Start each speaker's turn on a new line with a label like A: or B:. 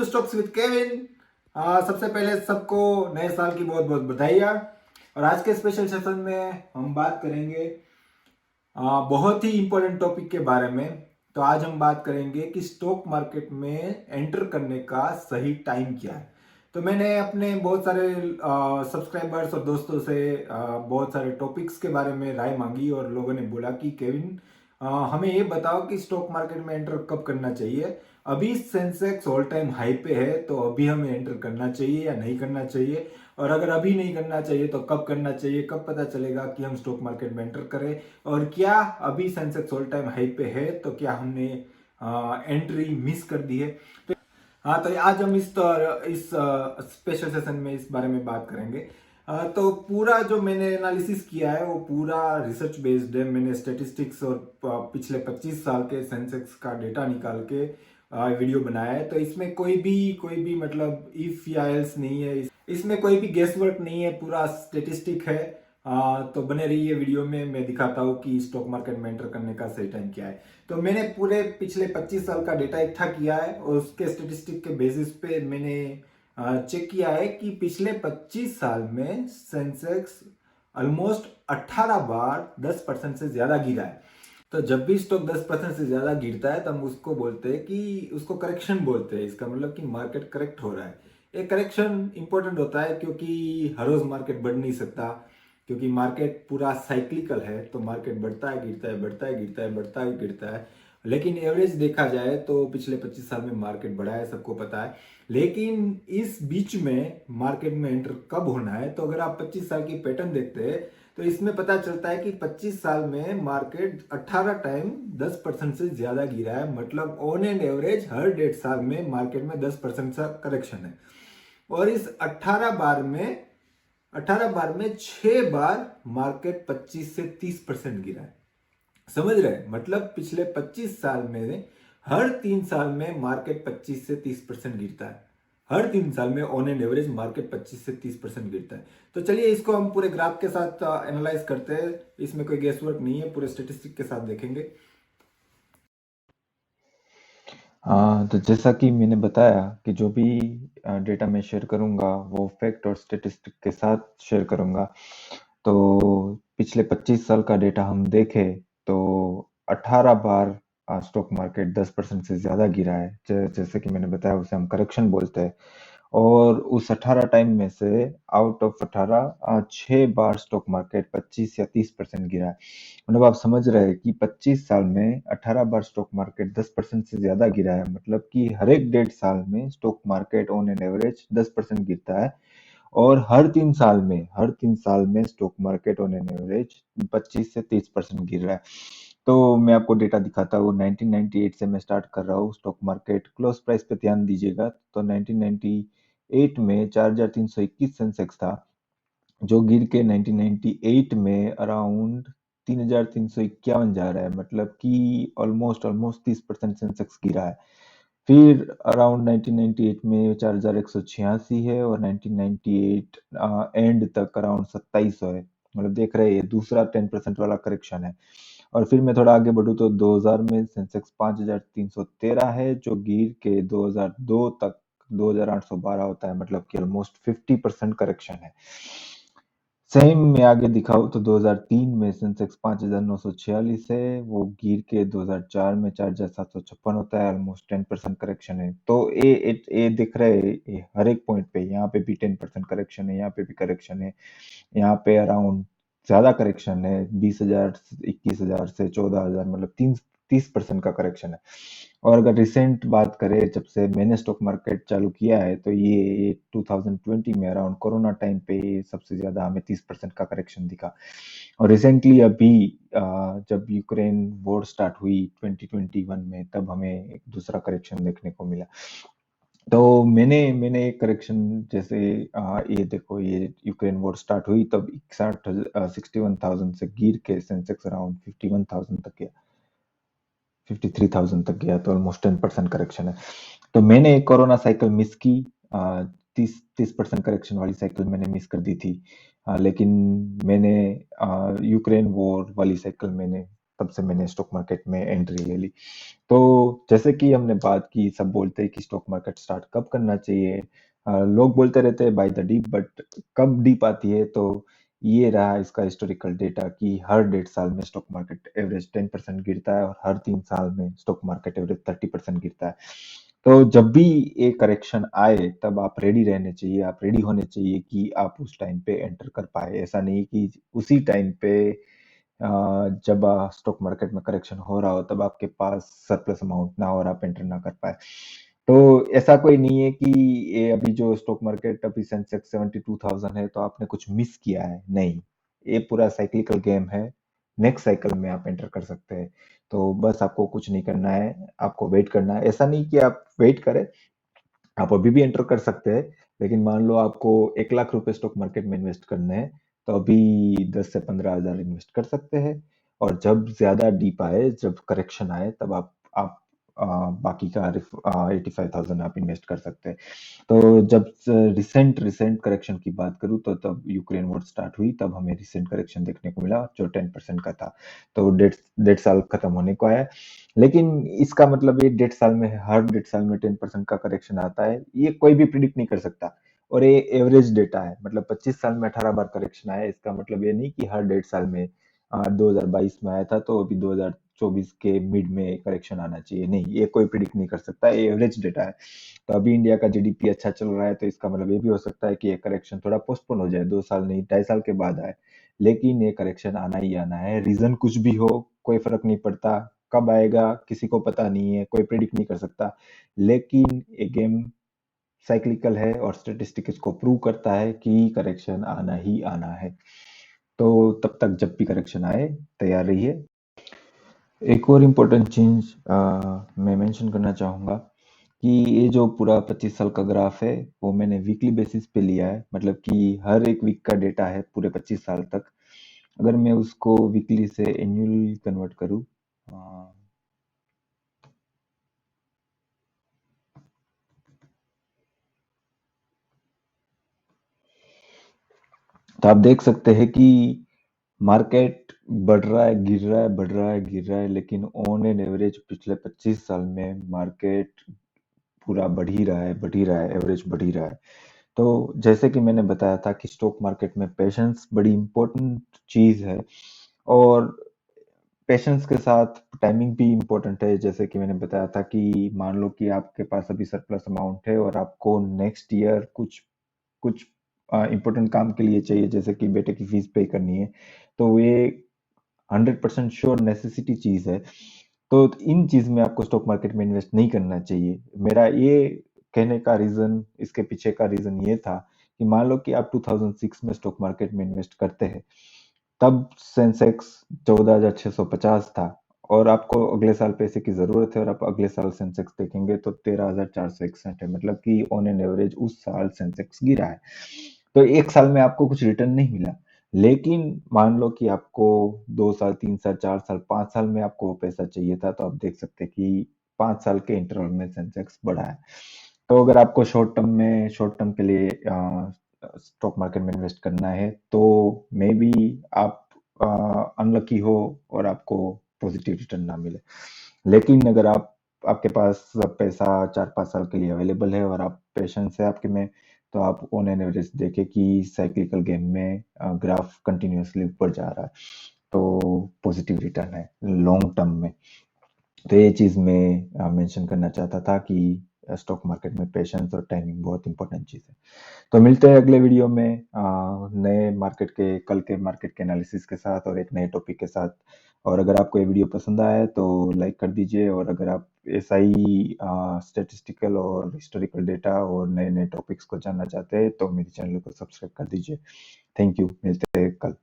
A: To stocks with Kevin. सबसे पहले सबको नए साल की बहुत बहुत बधाइयाँ। और आज के स्पेशल सेशन में हम बात करेंगे बहुत ही इंपॉर्टेंट टॉपिक के बारे में। तो आज हम बात करेंगे कि स्टॉक मार्केट में एंटर करने का सही टाइम क्या है। तो मैंने अपने बहुत सारे सब्सक्राइबर्स और दोस्तों से बहुत सारे टॉपिक्स के बारे में राय मांगी और लोगों ने बोला कि केविन हमें ये बताओ कि स्टॉक मार्केट में एंटर कब करना चाहिए। अभी सेंसेक्स ऑल टाइम हाई पे है तो अभी हमें एंटर करना चाहिए या नहीं करना चाहिए, और अगर अभी नहीं करना चाहिए तो कब करना चाहिए, कब पता चलेगा कि हम स्टॉक मार्केट में एंटर करें, और क्या अभी सेंसेक्स ऑल टाइम हाई पे है तो क्या हमने एंट्री मिस कर दी है। तो हाँ, तो आज हम इस स्पेशल सेशन में इस बारे में बात करेंगे। तो पूरा जो मैंने एनालिसिस किया है वो पूरा रिसर्च बेस्ड है। मैंने स्टेटिस्टिक्स और पिछले 25 साल के सेंसेक्स का डेटा निकाल के वीडियो बनाया है। तो इसमें कोई भी मतलब इफ या एल्स नहीं है, इसमें कोई भी गेस वर्क नहीं है, पूरा स्टेटिस्टिक है। तो बने रहिए वीडियो में, मैं दिखाता हूँ कि स्टॉक मार्केट में एंटर करने का सही टाइम क्या है। तो मैंने पूरे पिछले 25 साल का डेटा इकट्ठा किया है और उसके स्टेटिस्टिक के बेसिस पे मैंने चेक किया है कि पिछले 25 साल में सेंसेक्स ऑलमोस्ट 18 बार 10% से ज्यादा गिरा है। तो जब भी स्टॉक 10% से ज्यादा गिरता है तो हम उसको बोलते हैं कि उसको करेक्शन बोलते हैं। इसका मतलब कि मार्केट करेक्ट हो रहा है। ये करेक्शन इंपॉर्टेंट होता है क्योंकि हर रोज मार्केट बढ़ नहीं सकता, क्योंकि मार्केट पूरा साइक्लिकल है। तो मार्केट बढ़ता है गिरता है, बढ़ता है गिरता है, बढ़ता है गिरता है। लेकिन एवरेज देखा जाए तो पिछले 25 साल में मार्केट बढ़ा है, सबको पता है। लेकिन इस बीच में मार्केट में एंटर कब होना है, तो अगर आप 25 साल की पैटर्न देखते हैं तो इसमें पता चलता है कि 25 साल में मार्केट 18 टाइम 10% से ज्यादा गिरा है। मतलब ऑन एंड एवरेज हर 1.5 साल में मार्केट में 10% का करेक्शन है। और इस 18 बार में 6 बार मार्केट 25 से 30% गिरा है। समझ रहे? मतलब पिछले 25 साल में हर 3 साल में मार्केट 25 से 30% गिरता है। हर 3 साल में ऑन एंड एवरेज मार्केट 25 से 30% गिरता है। तो चलिए इसको हम पूरे ग्राफ के साथ एनालाइज करते हैं। इसमें कोई गेस वर्क नहीं है, पूरे स्टेटिस्टिक के साथ देखेंगे।
B: हाँ, तो जैसा कि मैंने बताया कि जो भी डेटा मैं शेयर करूंगा वो फैक्ट और स्टेटिस्टिक के साथ शेयर करूंगा। तो पिछले 25 साल का डेटा हम देखें तो 18 बार स्टॉक मार्केट 10% से ज्यादा गिरा है। जैसे कि मैंने बताया उसे हम करेक्शन बोलते हैं। और उस 18 टाइम में से out of 18 6 bar stock market 25 या 30% गिरा है। मतलब आप समझ रहे हैं कि 25 साल में 18 बार स्टॉक मार्केट 10% से ज्यादा गिरा है। मतलब कि हर एक 1.5 साल में stock market on an average 10% गिरता है। और हर 3 साल में stock market on an average 25 से 30% गिर रहा है। तो मैं आपको डेटा दिखाता हूँ। 1998 से मैं स्टार्ट कर रहा हूँ। स्टॉक मार्केट क्लोज प्राइस पे ध्यान दीजिएगा। तो 1998 में 4321 सेंसेक्स था, जो गिर के 1998 में अराउंड 3351 जा रहा है। मतलब कि ऑलमोस्ट 30% सेंसेक्स गिरा है। फिर अराउंड 1998 में 4186 है और 1998 एंड तक अराउंड 2700 है। मतलब देख रहे हैं ये दूसरा 10% वाला करेक्शन है। और फिर मैं थोड़ा आगे बढ़ूँ तो 2000 में सेंसेक्स 5313 है, जो गिर के 2002 तक 2812 होता है। मतलब कि ऑलमोस्ट 50% करेक्शन है। सेम मैं आगे दिखाऊं तो 2003 में सेंसेक्स 5946 है, वो गिर के 2004 में 4756 होता है। ऑलमोस्ट 10% करेक्शन है। तो ये दिख रहा है ये हर एक पॉइंट पे, यहाँ पे भी 10% करेक्शन है, यहाँ पे भी करेक्शन है, यहाँ पे अराउंड ज्यादा करेक्शन है 20,000 21,000 से 14,000। मतलब 30% का करेक्शन है। और अगर रिसेंट बात करें जब से मैंने स्टॉक मार्केट चालू किया है तो ये 2020 में अराउंड कोरोना टाइम पे सबसे ज्यादा हमें 30% का करेक्शन दिखा। और रिसेंटली अभी जब यूक्रेन वॉर स्टार्ट हुई 2021 में, तब हमें एक दूसरा करेक्शन देखने को मिला। तो मैंने एक करेक्शन जैसे ये देखो, ये यूक्रेन वॉर स्टार्ट हुई तब 61,000 से गिर के सेंसेक्स अराउंड 51,000 तक गया, 53,000 तक गया। तो ऑलमोस्ट 10% करेक्शन है। तो मैंने एक कोरोना साइकिल मिस की। 30% करेक्शन वाली साइकिल मैंने मिस कर दी थी। लेकिन मैंने यूक्रेन वॉर वाली साइकिल मैंने तब से मैंने स्टॉक मार्केट में एंट्री ले ली। तो जैसे कि हमने बात की, सब बोलते हैं कि स्टॉक मार्केट स्टार्ट कब करना चाहिए। लोग बोलते रहते हैं बाय द डीप, बट कब डीप आती है तो ये रहा इसका हिस्टोरिकल डेटा कि हर 1.5 साल में स्टॉक मार्केट एवरेज 10% गिरता है और हर 3 साल में स्टॉक मार्केट एवरेज 30% गिरता है। तो जब भी एक करेक्शन आए तब आप रेडी रहने चाहिए, आप रेडी होने चाहिए कि आप उस टाइम पे एंटर कर पाए। ऐसा नहीं कि उसी टाइम पे जब स्टॉक मार्केट में करेक्शन हो रहा हो तब आपके पास सरप्लस अमाउंट ना हो और आप एंटर ना कर पाए। तो ऐसा कोई नहीं है कि ये अभी जो स्टॉक मार्केट अभी सेंसेक्स 72,000 है तो आपने कुछ मिस किया है, नहीं। ये पूरा साइक्लिकल गेम है, नेक्स्ट साइकिल में आप एंटर कर सकते हैं। तो बस आपको कुछ नहीं करना है, आपको वेट करना है। ऐसा नहीं कि आप वेट करें, आप अभी भी एंटर कर सकते हैं। लेकिन मान लो आपको 1 लाख रुपए स्टॉक मार्केट में इन्वेस्ट करने हैं तो अभी 10 से 15 हजार इन्वेस्ट कर सकते हैं। और जब ज्यादा डीप आए, जब करेक्शन आए, तब आप बाकी का 85,000 आप इन्वेस्ट कर सकते हैं। तो जब रिसेंट रिसेंट करेक्शन की बात करूं तो तब यूक्रेन वॉर स्टार्ट हुई, तब हमें रिसेंट करेक्शन देखने को मिला जो 10% का था। तो 1.5 साल खत्म होने को आया। लेकिन इसका मतलब ये 1.5 साल में, हर 1.5 साल में 10% का करेक्शन आता है, ये कोई भी प्रिडिक्ट नहीं कर सकता। और ये एवरेज डेटा है, मतलब 25 साल में 18 बार करेक्शन आया, इसका मतलब ये नहीं कि हर 1.5 साल में 2022 में आया था तो अभी 2024 के मिड में करेक्शन आना चाहिए, नहीं, ये कोई प्रिडिक्ट नहीं कर सकता, ये एवरेज डेटा है। तो अभी इंडिया का जीडीपी अच्छा चल रहा है तो इसका मतलब ये भी हो सकता है कि ये करेक्शन थोड़ा पोस्टपोन हो जाए, 2 साल नहीं 2.5 साल के बाद आए। लेकिन ये करेक्शन आना ही आना है, रीजन कुछ भी हो, कोई फर्क नहीं पड़ता। कब आएगा किसी को पता नहीं है, कोई प्रिडिक्ट नहीं कर सकता। लेकिन ये गेम साइक्लिकल है और स्टेटिस्टिक इसको प्रूव करता है कि करेक्शन आना ही आना है। तो तब तक जब भी करेक्शन आए, तैयार रहिए। एक और इम्पोर्टेंट चेंज मैं मेंशन करना चाहूँगा कि ये जो पूरा 25 साल का ग्राफ है वो मैंने वीकली बेसिस पे लिया है, मतलब कि हर एक वीक का डेटा है पूरे 25 साल तक। अगर मैं उसको वीकली से एनुअल कन्वर्ट करूँ, तो आप देख सकते हैं कि मार्केट बढ़ रहा है, गिर रहा है, बढ़ रहा है, गिर रहा है, लेकिन ऑन एन एवरेज पिछले 25 साल में मार्केट पूरा बढ़ ही रहा है, बढ़ ही रहा है, एवरेज बढ़ ही रहा है। तो जैसे कि मैंने बताया था कि स्टॉक मार्केट में पेशेंस बड़ी इंपॉर्टेंट चीज है। और पेशेंस के साथ टाइमिंग भी इम्पोर्टेंट है। जैसे कि मैंने बताया था कि मान लो कि आपके पास अभी सरप्लस अमाउंट है और आपको नेक्स्ट ईयर कुछ कुछ इम्पोर्टेंट काम के लिए चाहिए, जैसे कि बेटे की फीस पे करनी है, तो ये 100% श्योर नेसेसिटी चीज है। तो इन चीज में आपको स्टॉक मार्केट में इन्वेस्ट नहीं करना चाहिए। मेरा ये कहने का रीजन, इसके पीछे का रीजन ये था कि मान लो कि आप 2006 में स्टॉक मार्केट में इन्वेस्ट करते हैं, तब सेंसेक्स 14,650 था और आपको अगले साल पैसे की जरूरत है और आप अगले साल सेंसेक्स देखेंगे तो 13,461 है, मतलब कि ऑन एन एवरेज उस साल सेंसेक्स गिरा है। तो एक साल में आपको कुछ रिटर्न नहीं मिला। लेकिन मान लो कि आपको 2 साल, 3 साल, 4 साल, 5 साल में आपको वो पैसा चाहिए था, तो आप देख सकते हैं कि 5 साल के इंटरवल में सेंसेक्स बढ़ा है। तो अगर आपको शॉर्ट टर्म के लिए स्टॉक मार्केट में इन्वेस्ट करना है तो मे बी आप अनलकी हो और आपको पॉजिटिव रिटर्न ना मिले। लेकिन अगर आप, आपके पास पैसा 4-5 साल के लिए अवेलेबल है और आप पेशेंस है आपके में, तो आप ऑन एन एवरेज देखें कि साइक्लिकल गेम में ग्राफ कंटिन्यूअसली ऊपर जा रहा है, तो पॉजिटिव रिटर्न है लॉन्ग टर्म में। तो ये चीज मैं मेंशन करना चाहता था कि स्टॉक मार्केट में पेशेंस और टाइमिंग बहुत इंपॉर्टेंट चीज है। तो मिलते हैं अगले वीडियो में नए मार्केट के, कल के मार्केट के एनालिसिस के साथ और एक नए टॉपिक के साथ। और अगर आपको ये वीडियो पसंद आया है तो लाइक कर दीजिए, और अगर आप ऐसा ही स्टेटिस्टिकल और हिस्टोरिकल डेटा और नए नए टॉपिक्स को जानना चाहते हैं तो मेरे चैनल को सब्सक्राइब कर दीजिए। थैंक यू, मिलते हैं कल।